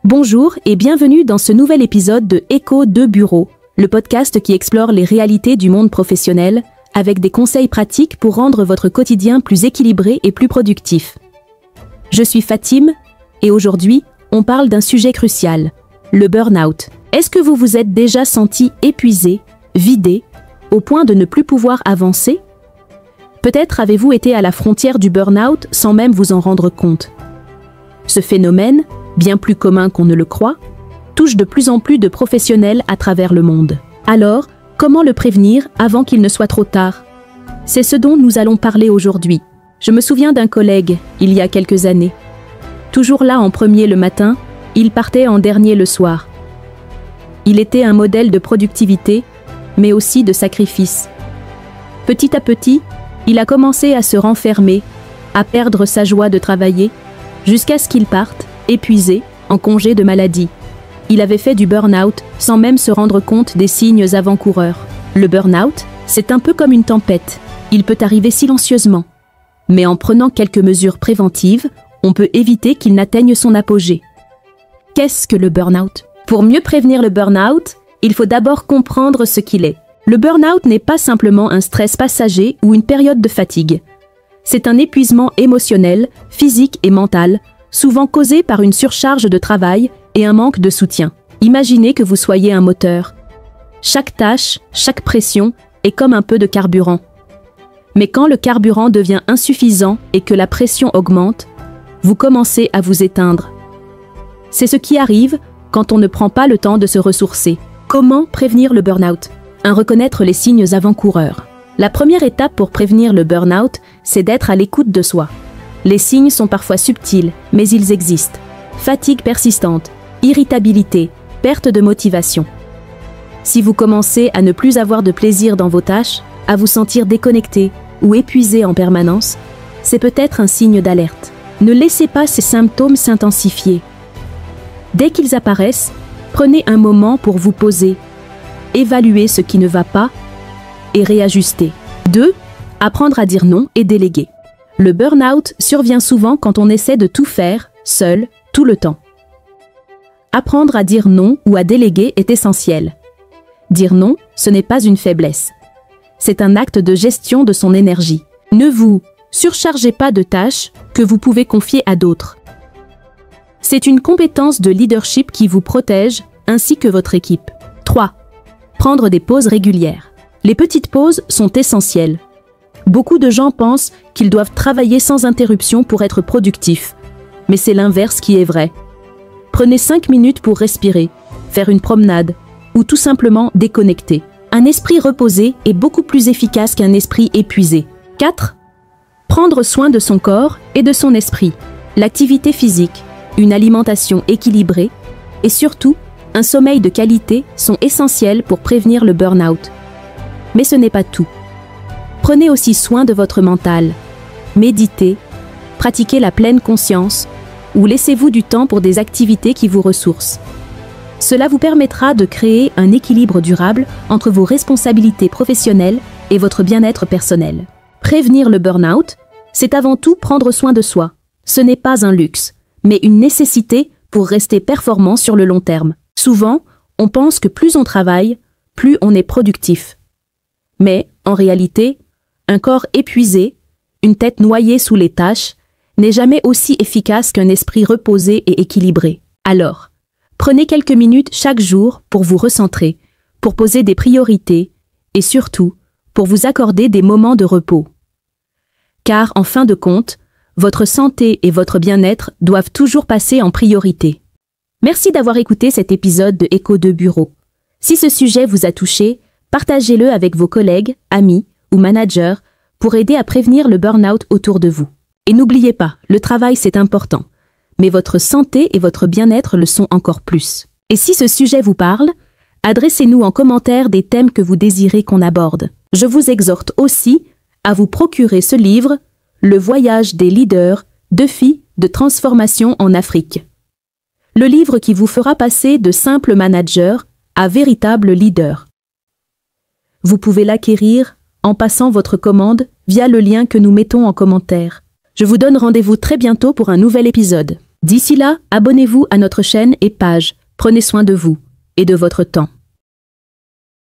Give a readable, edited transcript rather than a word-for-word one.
Bonjour et bienvenue dans ce nouvel épisode de Écho de Bureau, le podcast qui explore les réalités du monde professionnel avec des conseils pratiques pour rendre votre quotidien plus équilibré et plus productif. Je suis Fatim et aujourd'hui, on parle d'un sujet crucial, le burn-out. Est-ce que vous vous êtes déjà senti épuisé, vidé, au point de ne plus pouvoir avancer? Peut-être avez-vous été à la frontière du burn-out sans même vous en rendre compte. Ce phénomène, bien plus commun qu'on ne le croit, touche de plus en plus de professionnels à travers le monde. Alors, comment le prévenir avant qu'il ne soit trop tard? C'est ce dont nous allons parler aujourd'hui. Je me souviens d'un collègue, il y a quelques années. Toujours là en premier le matin, il partait en dernier le soir. Il était un modèle de productivité, mais aussi de sacrifice. Petit à petit, il a commencé à se renfermer, à perdre sa joie de travailler, jusqu'à ce qu'il parte, épuisé, en congé de maladie. Il avait fait du burn-out sans même se rendre compte des signes avant-coureurs. Le burn-out, c'est un peu comme une tempête. Il peut arriver silencieusement. Mais en prenant quelques mesures préventives, on peut éviter qu'il n'atteigne son apogée. Qu'est-ce que le burn-out? Pour mieux prévenir le burn-out, il faut d'abord comprendre ce qu'il est. Le burn-out n'est pas simplement un stress passager ou une période de fatigue. C'est un épuisement émotionnel, physique et mental, souvent causé par une surcharge de travail et un manque de soutien. Imaginez que vous soyez un moteur. Chaque tâche, chaque pression est comme un peu de carburant. Mais quand le carburant devient insuffisant et que la pression augmente, vous commencez à vous éteindre. C'est ce qui arrive quand on ne prend pas le temps de se ressourcer. Comment prévenir le burn-out? Reconnaître les signes avant-coureurs. La première étape pour prévenir le burn-out, c'est d'être à l'écoute de soi. Les signes sont parfois subtils, mais ils existent. Fatigue persistante, irritabilité, perte de motivation. Si vous commencez à ne plus avoir de plaisir dans vos tâches, à vous sentir déconnecté ou épuisé en permanence, c'est peut-être un signe d'alerte. Ne laissez pas ces symptômes s'intensifier. Dès qu'ils apparaissent, prenez un moment pour vous poser, évaluer ce qui ne va pas et réajuster. 2. Apprendre à dire non et déléguer. Le burn-out survient souvent quand on essaie de tout faire, seul, tout le temps. Apprendre à dire non ou à déléguer est essentiel. Dire non, ce n'est pas une faiblesse. C'est un acte de gestion de son énergie. Ne vous surchargez pas de tâches que vous pouvez confier à d'autres. C'est une compétence de leadership qui vous protège, ainsi que votre équipe. 3. Prendre des pauses régulières. Les petites pauses sont essentielles. Beaucoup de gens pensent qu'ils doivent travailler sans interruption pour être productifs. Mais c'est l'inverse qui est vrai. Prenez 5 minutes pour respirer, faire une promenade ou tout simplement déconnecter. Un esprit reposé est beaucoup plus efficace qu'un esprit épuisé. 4. Prendre soin de son corps et de son esprit. L'activité physique, une alimentation équilibrée et surtout un sommeil de qualité sont essentiels pour prévenir le burn-out. Mais ce n'est pas tout. Prenez aussi soin de votre mental. Méditez, pratiquez la pleine conscience ou laissez-vous du temps pour des activités qui vous ressourcent. Cela vous permettra de créer un équilibre durable entre vos responsabilités professionnelles et votre bien-être personnel. Prévenir le burn-out, c'est avant tout prendre soin de soi. Ce n'est pas un luxe, mais une nécessité pour rester performant sur le long terme. Souvent, on pense que plus on travaille, plus on est productif. Mais, en réalité, un corps épuisé, une tête noyée sous les tâches, n'est jamais aussi efficace qu'un esprit reposé et équilibré. Alors, prenez quelques minutes chaque jour pour vous recentrer, pour poser des priorités et surtout, pour vous accorder des moments de repos. Car, en fin de compte, votre santé et votre bien-être doivent toujours passer en priorité. Merci d'avoir écouté cet épisode de Écho de Bureau. Si ce sujet vous a touché, partagez-le avec vos collègues, amis ou managers pour aider à prévenir le burn-out autour de vous. Et n'oubliez pas, le travail c'est important, mais votre santé et votre bien-être le sont encore plus. Et si ce sujet vous parle, adressez-nous en commentaire des thèmes que vous désirez qu'on aborde. Je vous exhorte aussi à vous procurer ce livre, Le voyage des leaders, défis de transformation en Afrique. Le livre qui vous fera passer de simples managers à véritables leaders. Vous pouvez l'acquérir en passant votre commande via le lien que nous mettons en commentaire. Je vous donne rendez-vous très bientôt pour un nouvel épisode. D'ici là, abonnez-vous à notre chaîne et page. Prenez soin de vous et de votre temps.